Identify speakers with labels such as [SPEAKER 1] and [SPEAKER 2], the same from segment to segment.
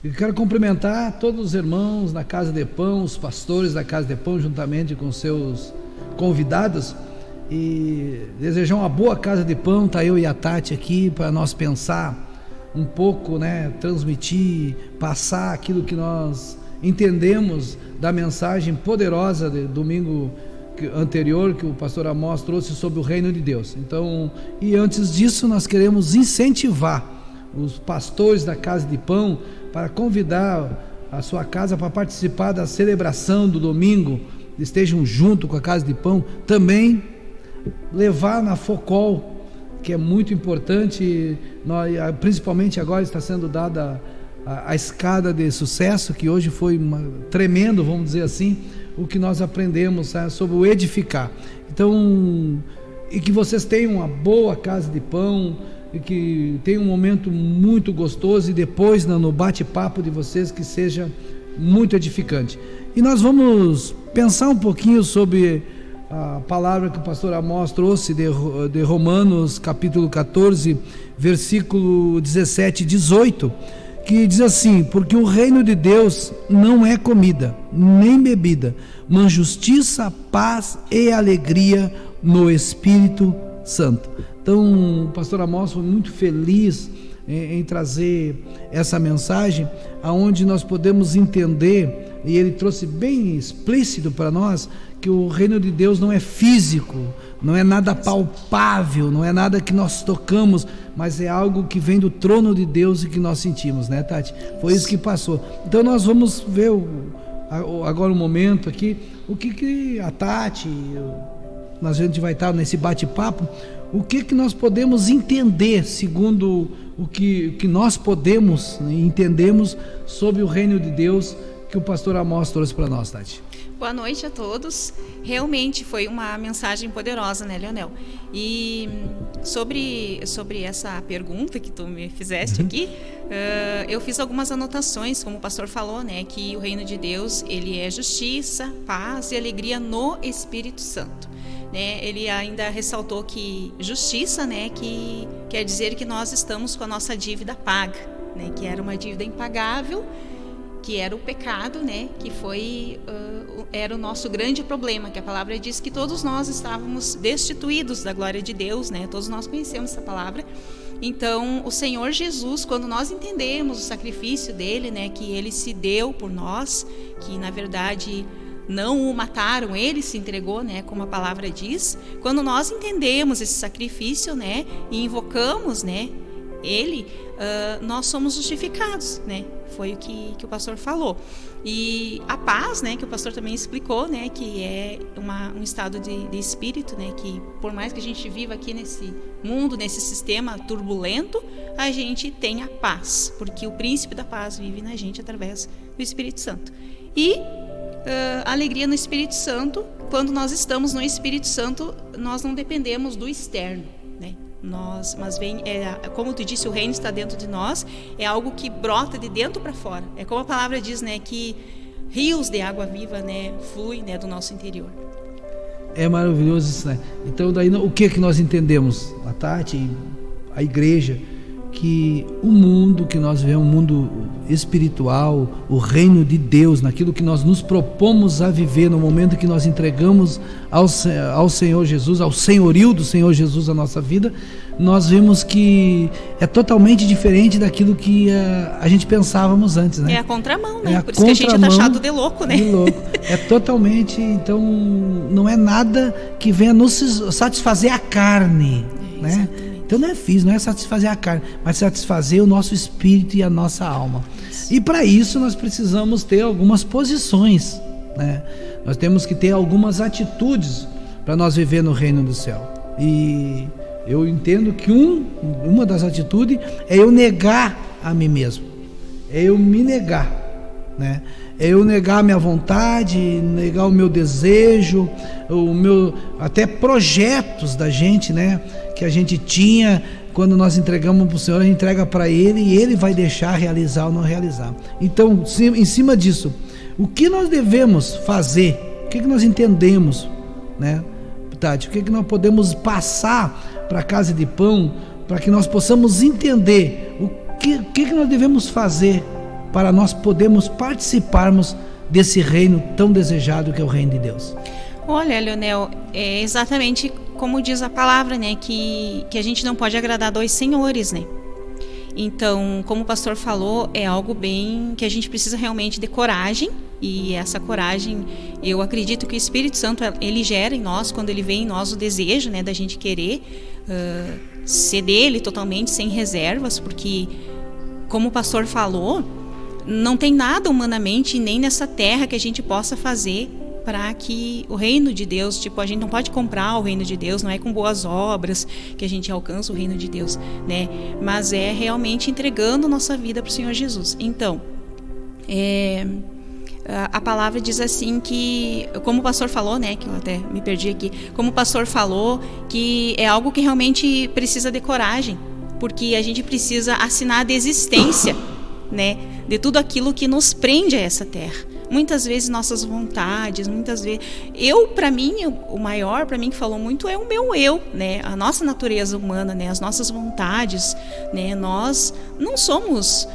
[SPEAKER 1] Eu quero cumprimentar todos os irmãos da Casa de Pão, os pastores da Casa de Pão, juntamente com seus convidados, e desejar uma boa Casa de Pão. Está eu e a Tati aqui para nós pensar um pouco, transmitir, passar aquilo que nós entendemos da mensagem poderosa de domingo anterior que o pastor Amós trouxe sobre o reino de Deus. Então, e antes disso, nós queremos incentivar os pastores da Casa de Pão para convidar a sua casa para participar da celebração do domingo, estejam junto com a Casa de Pão, também levar na FOCOL, que é muito importante, principalmente agora está sendo dada a escada de sucesso, que hoje foi tremendo, vamos dizer assim, o que nós aprendemos sobre o edificar. Então, e que vocês tenham uma boa Casa de Pão, e que tenha um momento muito gostoso, e depois no bate-papo de vocês que seja muito edificante. E nós vamos pensar um pouquinho sobre a palavra que o pastor Amós trouxe de Romanos capítulo 14, versículo 17 e 18, que diz assim: porque o reino de Deus não é comida nem bebida, mas justiça, paz e alegria no Espírito Santo. Então o pastor Amós foi muito feliz em trazer essa mensagem, aonde nós podemos entender, e ele trouxe bem explícito para nós, que o reino de Deus não é físico, não é nada palpável, não é nada que nós tocamos, mas é algo que vem do trono de Deus e que nós sentimos, né, Tati? Foi isso que passou. Então nós vamos ver agora um momento aqui, o que a Tati, a gente vai estar nesse bate-papo, o que nós podemos entender, segundo o que nós podemos entendemos sobre o reino de Deus, que o pastor Amós trouxe para nós, Tati.
[SPEAKER 2] Boa noite a todos. Realmente foi uma mensagem poderosa, né, Leonel? E sobre essa pergunta que tu me fizeste aqui, eu fiz algumas anotações, como o pastor falou, né, que o reino de Deus, ele é justiça, paz e alegria no Espírito Santo. Ele ainda ressaltou que justiça, que quer dizer que nós estamos com a nossa dívida paga, que era uma dívida impagável, que era o pecado, que era o nosso grande problema, que a palavra diz que todos nós estávamos destituídos da glória de Deus, todos nós conhecemos essa palavra. Então o Senhor Jesus, quando nós entendemos o sacrifício dele, que ele se deu por nós, que na verdade não o mataram, ele se entregou, como a palavra diz. Quando nós entendemos esse sacrifício, e invocamos, ele, nós somos justificados, foi o que o pastor falou. E a paz, que o pastor também explicou, que é um estado de espírito, que por mais que a gente viva aqui nesse mundo, nesse sistema turbulento, a gente tem a paz, porque o príncipe da paz vive na gente através do Espírito Santo. E alegria no Espírito Santo, quando nós estamos no Espírito Santo, nós não dependemos do externo, mas vem, como tu disse, o reino está dentro de nós, é algo que brota de dentro para fora. É como a palavra diz, que rios de água viva, fluem, do nosso interior.
[SPEAKER 1] É maravilhoso isso, Então daí o que nós entendemos, a Tati, a igreja, que o mundo que nós vivemos, o mundo espiritual, o reino de Deus, naquilo que nós nos propomos a viver, no momento que nós entregamos ao Senhor Jesus, ao senhorio do Senhor Jesus a nossa vida, nós vemos que é totalmente diferente daquilo que a gente pensávamos antes,
[SPEAKER 2] É a contramão, Por isso que a gente é taxado de louco,
[SPEAKER 1] De louco. É totalmente, então não é nada que venha nos satisfazer a carne, Então não é físico, não é satisfazer a carne, mas satisfazer o nosso espírito e a nossa alma. E para isso nós precisamos ter algumas posições, Nós temos que ter algumas atitudes para nós viver no reino do céu. E eu entendo que uma das atitudes é eu negar a mim mesmo, é eu me negar, É eu negar a minha vontade, negar o meu desejo, até projetos da gente, que a gente tinha. Quando nós entregamos para o Senhor, a gente entrega para Ele e Ele vai deixar realizar ou não realizar. Então, em cima disso, o que nós devemos fazer? O que nós entendemos, Tati? O que nós podemos passar para a Casa de Pão, para que nós possamos entender o que nós devemos fazer para nós podermos participarmos desse reino tão desejado que é o reino de Deus?
[SPEAKER 2] Olha, Leonel, é exatamente como diz a palavra, né, que a gente não pode agradar dois senhores, né? Então, como o pastor falou, é algo bem que a gente precisa realmente de coragem, e essa coragem, eu acredito que o Espírito Santo, ele gera em nós, quando ele vê em nós o desejo, né, da gente querer ser dele totalmente, sem reservas, porque, como o pastor falou, não tem nada humanamente, nem nessa terra, que a gente possa fazer para que o reino de Deus, tipo, a gente não pode comprar o reino de Deus, não é com boas obras que a gente alcança o reino de Deus, né? Mas é realmente entregando nossa vida para o Senhor Jesus. Então, a palavra diz assim que, como o pastor falou, né, que eu até me perdi aqui, como o pastor falou, que é algo que realmente precisa de coragem, porque a gente precisa assinar a desistência, né, de tudo aquilo que nos prende a essa terra. Muitas vezes nossas vontades, muitas vezes para mim, o maior para mim que falou muito é o meu eu, né? A nossa natureza humana, né? As nossas vontades, né? Nós não somos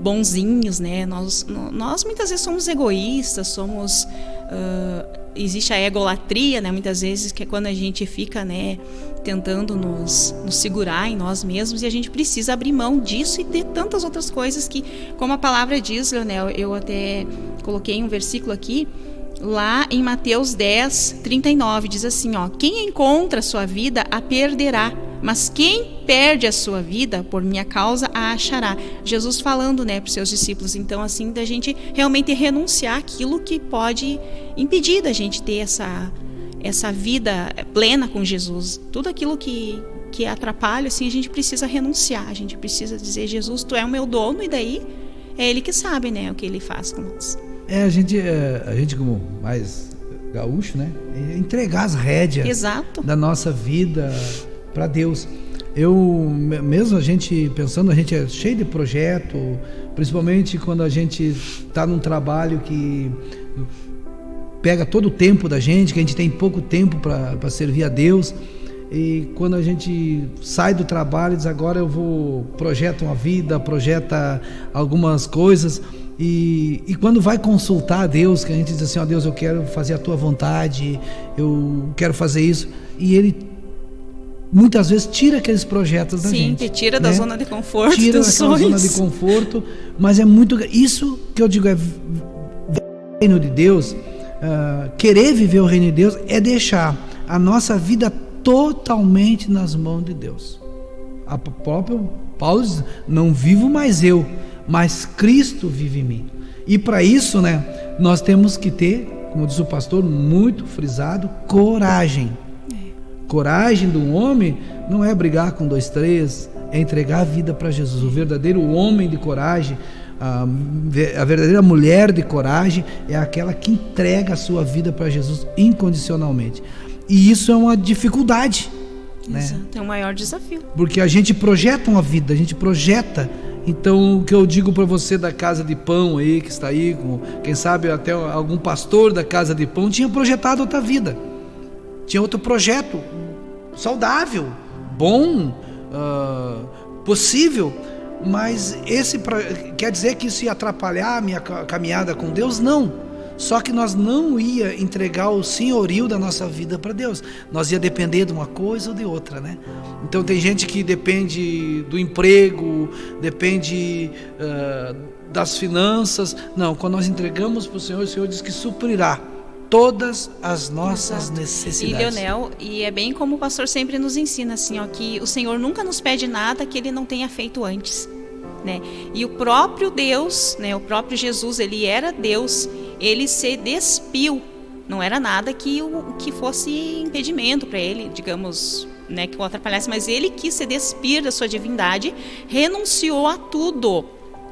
[SPEAKER 2] bonzinhos, né? Nós muitas vezes somos egoístas, existe a egolatria, né? Muitas vezes, que é quando a gente fica, né, tentando nos segurar em nós mesmos, e a gente precisa abrir mão disso e de tantas outras coisas que, como a palavra diz, Leonel, eu até coloquei um versículo aqui, lá em Mateus 10, 39, diz assim, ó: quem encontra a sua vida a perderá, mas quem perde a sua vida por minha causa a achará. Jesus falando, né, para os seus discípulos. Então, assim, da gente realmente renunciar aquilo que pode impedir da gente ter essa vida plena com Jesus. Tudo aquilo que atrapalha, assim, a gente precisa renunciar. A gente precisa dizer: Jesus, tu é o meu dono, e daí é Ele que sabe, né, o que Ele faz com nós.
[SPEAKER 1] A gente como mais gaúcho, né, entregar as rédeas
[SPEAKER 2] Exato.
[SPEAKER 1] da nossa vida para Deus. Mesmo a gente pensando, a gente é cheio de projeto, principalmente quando a gente está num trabalho que pega todo o tempo da gente, que a gente tem pouco tempo para servir a Deus, e quando a gente sai do trabalho e diz: agora eu projeta uma vida, projeta algumas coisas, e quando vai consultar a Deus, que a gente diz assim: ó Deus, eu quero fazer a tua vontade, eu quero fazer isso, e Ele muitas vezes tira aqueles projetos da gente.
[SPEAKER 2] Sim, te tira da zona de conforto,
[SPEAKER 1] tira
[SPEAKER 2] dos
[SPEAKER 1] daquela
[SPEAKER 2] sonhos.
[SPEAKER 1] zona de conforto, mas é muito isso que eu digo, é o reino de Deus. Querer viver o reino de Deus é deixar a nossa vida totalmente nas mãos de Deus. A próprio Paulo diz: não vivo mais eu, mas Cristo vive em mim. E para isso, né, nós temos que ter, como diz o pastor, muito frisado, coragem. Coragem do homem não é brigar com 2, 3, é entregar a vida para Jesus. O verdadeiro homem de coragem, a verdadeira mulher de coragem é aquela que entrega a sua vida para Jesus incondicionalmente. E isso é uma dificuldade, né?
[SPEAKER 2] É o maior desafio.
[SPEAKER 1] Porque a gente projeta uma vida, a gente projeta. Então, o que eu digo para você da Casa de Pão aí, que está aí, quem sabe até algum pastor da Casa de Pão tinha projetado outra vida, tinha outro projeto saudável, bom, possível, mas quer dizer que isso ia atrapalhar a minha caminhada com Deus? Não. Só que nós não ia entregar o senhorio da nossa vida para Deus. Nós ia depender de uma coisa ou de outra, né? Então tem gente que depende do emprego, depende das finanças. Não, quando nós entregamos para o Senhor diz que suprirá todas as nossas necessidades.
[SPEAKER 2] E Leonel, e é bem como o pastor sempre nos ensina, assim, ó, que o Senhor nunca nos pede nada que Ele não tenha feito antes, né? E o próprio Deus, né, o próprio Jesus, Ele era Deus, Ele se despiu, não era nada que fosse impedimento para Ele, digamos, né, que o atrapalhasse, mas Ele quis se despir da sua divindade, renunciou a tudo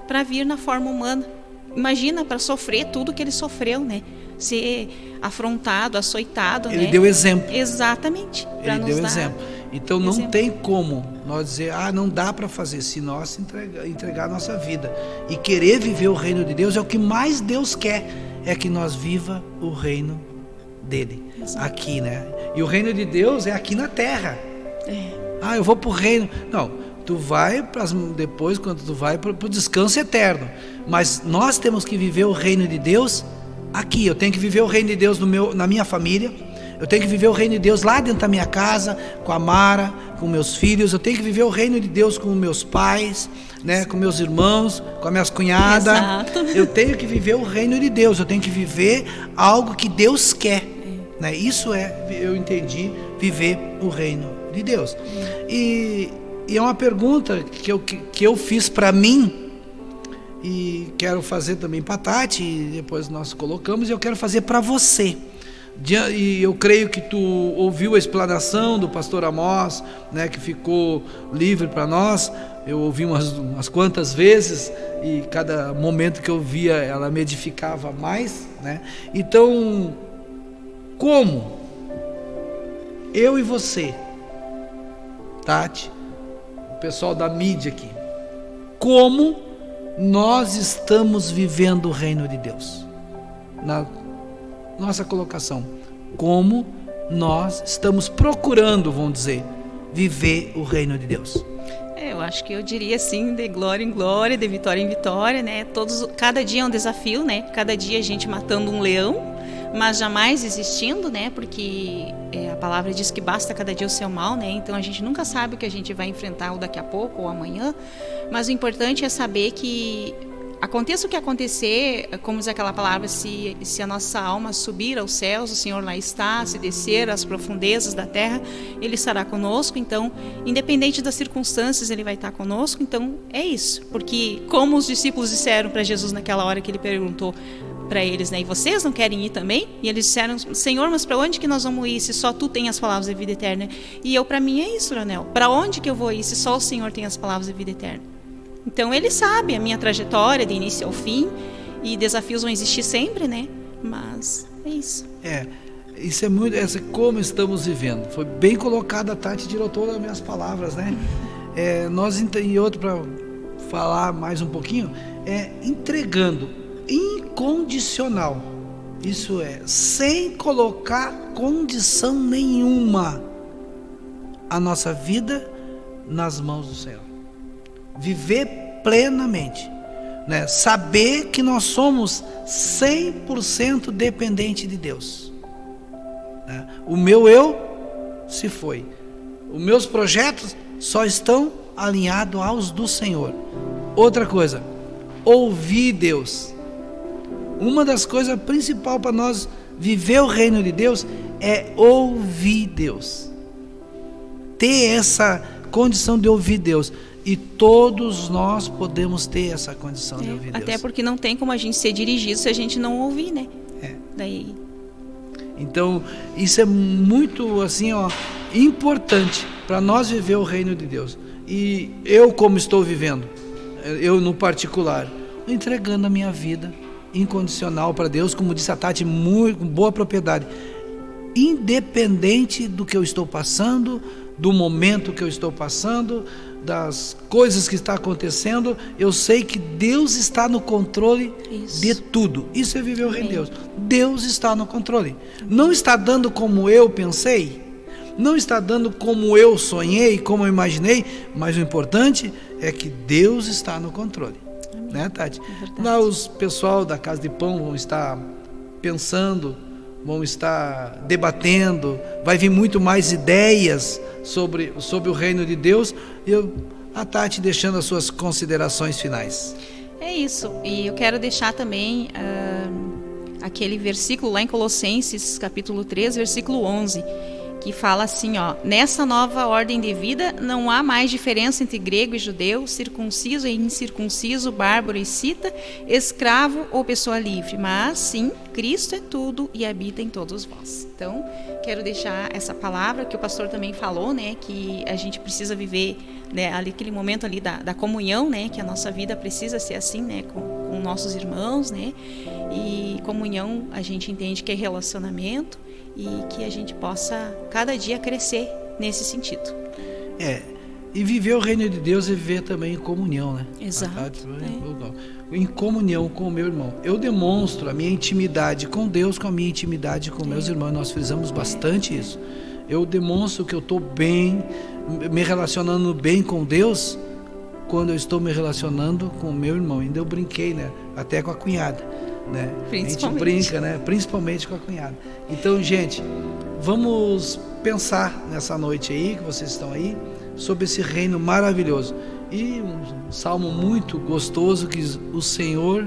[SPEAKER 2] para vir na forma humana. Imagina, para sofrer tudo que Ele sofreu, né? Ser afrontado, açoitado,
[SPEAKER 1] Ele
[SPEAKER 2] né?
[SPEAKER 1] deu exemplo.
[SPEAKER 2] Exatamente.
[SPEAKER 1] Ele deu exemplo. Então não tem como nós dizer: não dá para fazer, se nós entregar a nossa vida e querer viver o reino de Deus. É o que mais Deus quer, é que nós viva o reino dele. Exato. Aqui, né? E o reino de Deus é aqui na terra. Eu vou para o reino. Não, tu vai depois, quando tu vai para o descanso eterno. Mas nós temos que viver o reino de Deus aqui. Eu tenho que viver o reino de Deus na minha família. Eu tenho que viver o reino de Deus lá dentro da minha casa, com a Mara, com meus filhos. Eu tenho que viver o reino de Deus com meus pais, né, com meus irmãos, com as minhas cunhadas.
[SPEAKER 2] Exato.
[SPEAKER 1] Eu tenho que viver o reino de Deus. Eu tenho que viver algo que Deus quer, né? Isso eu entendi, viver o reino de Deus. E é uma pergunta que eu fiz para mim, e quero fazer também para a Tati, e depois nós colocamos, e eu quero fazer para você. E eu creio que tu ouviu a explanação do pastor Amós, né, que ficou livre para nós. Eu ouvi umas quantas vezes, e cada momento que eu via ela me edificava mais, né? Então, como eu e você, Tati, o pessoal da mídia aqui, como nós estamos vivendo o reino de Deus? Na nossa colocação, como nós estamos procurando, vamos dizer, viver o reino de Deus?
[SPEAKER 2] Eu acho que eu diria assim, de glória em glória, de vitória em vitória, né? Cada dia é um desafio, né? Cada dia a gente matando um leão, mas jamais existindo, né? Porque a palavra diz que basta cada dia o seu mal, né? Então a gente nunca sabe o que a gente vai enfrentar ou daqui a pouco ou amanhã, mas o importante é saber que aconteça o que acontecer, como diz aquela palavra, se a nossa alma subir aos céus, o Senhor lá está. Se descer às profundezas da terra, Ele estará conosco. Então, independente das circunstâncias, Ele vai estar conosco. Então, é isso. Porque, como os discípulos disseram para Jesus naquela hora que Ele perguntou para eles, né? E vocês não querem ir também? E eles disseram: Senhor, mas para onde que nós vamos ir se só Tu tem as palavras de vida eterna? E para mim é isso, Leonel. Para onde que eu vou ir se só o Senhor tem as palavras de vida eterna? Então Ele sabe a minha trajetória de início ao fim, e desafios vão existir sempre, né? Mas é isso.
[SPEAKER 1] Isso é muito, como estamos vivendo. Foi bem colocado, a Tati tirou todas as minhas palavras, né? E outro, para falar mais um pouquinho, entregando incondicional. Isso sem colocar condição nenhuma a nossa vida nas mãos do Senhor. Viver plenamente, né? Saber que nós somos 100% dependente de Deus, né? O meu eu se foi, os meus projetos só estão alinhados aos do Senhor. Outra coisa, ouvir Deus. Uma das coisas principais para nós viver o reino de Deus é ouvir Deus, ter essa condição de ouvir Deus. E todos nós podemos ter essa condição de ouvir Deus.
[SPEAKER 2] Até porque não tem como a gente ser dirigido se a gente não ouvir, né? Daí...
[SPEAKER 1] Então, isso é muito assim, importante para nós viver o reino de Deus. E eu, como estou vivendo, eu no particular, entregando a minha vida incondicional para Deus, como disse a Tati, muito, com boa propriedade, independente do que eu estou passando, do momento que eu estou passando, das coisas que está acontecendo, eu sei que Deus está no controle de tudo. Isso é viver o reino de Deus. Deus está no controle. Não está dando como eu pensei, não está dando como eu sonhei, como eu imaginei, mas o importante é que Deus está no controle. Né, Tati? Lá os pessoal da Casa de Pão vão estar pensando, vão estar debatendo, vai vir muito mais ideias sobre o reino de Deus. A Tati deixando as suas considerações finais.
[SPEAKER 2] É isso, e eu quero deixar também aquele versículo lá em Colossenses capítulo 3, versículo 11, que fala assim, nessa nova ordem de vida não há mais diferença entre grego e judeu, circunciso e incircunciso, bárbaro e cita, escravo ou pessoa livre, mas sim, Cristo é tudo e habita em todos vós. Então, quero deixar essa palavra que o pastor também falou, né, que a gente precisa viver, né, ali, aquele momento ali da comunhão, né, que a nossa vida precisa ser assim, né, com nossos irmãos, né, e comunhão a gente entende que é relacionamento, e que a gente possa cada dia crescer nesse sentido.
[SPEAKER 1] E viver o reino de Deus é viver também em comunhão, né?
[SPEAKER 2] Exato.
[SPEAKER 1] Em comunhão com o meu irmão. Eu demonstro a minha intimidade com Deus, com a minha intimidade com meus irmãos. Nós frisamos bastante isso. Eu demonstro que eu estou bem, me relacionando bem com Deus, quando eu estou me relacionando com o meu irmão. Ainda eu brinquei, né? Até com a cunhada, né? A gente brinca, né? Principalmente com a cunhada. Então, gente, vamos pensar nessa noite aí, que vocês estão aí, sobre esse reino maravilhoso. E um salmo muito gostoso que diz: o Senhor,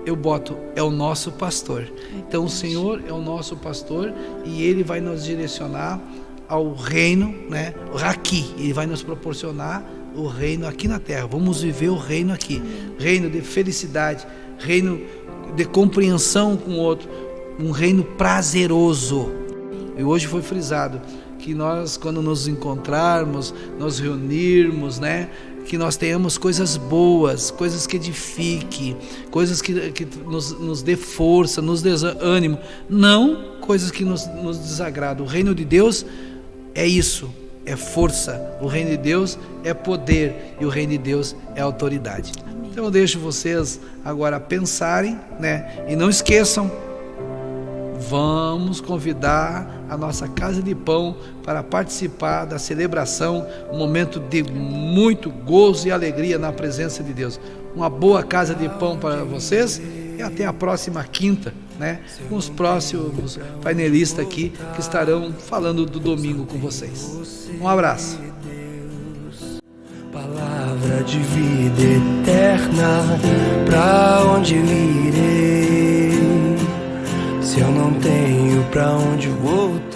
[SPEAKER 1] eu boto, é o nosso pastor. Então o Senhor é o nosso pastor e Ele vai nos direcionar ao reino, né? Aqui, Ele vai nos proporcionar o reino aqui na terra. Vamos viver o reino aqui, reino de felicidade, reino de compreensão com o outro, um reino prazeroso. E hoje foi frisado que nós, quando nos encontrarmos, nos reunirmos, né, que nós tenhamos coisas boas, coisas que edifiquem, coisas que nos dê força, nos dê ânimo, não coisas que nos desagradam. O reino de Deus é isso, é força. O reino de Deus é poder e o reino de Deus é autoridade. Amém. Então eu deixo vocês agora pensarem, né, e não esqueçam, vamos convidar a nossa Casa de Pão para participar da celebração, um momento de muito gozo e alegria na presença de Deus. Uma boa Casa de Pão para vocês e até a próxima quinta, né? Com os próximos painelistas aqui que estarão falando do domingo com vocês. Um abraço.
[SPEAKER 3] Palavra de vida eterna, pra onde eu irei? Se eu não tenho pra onde voltar.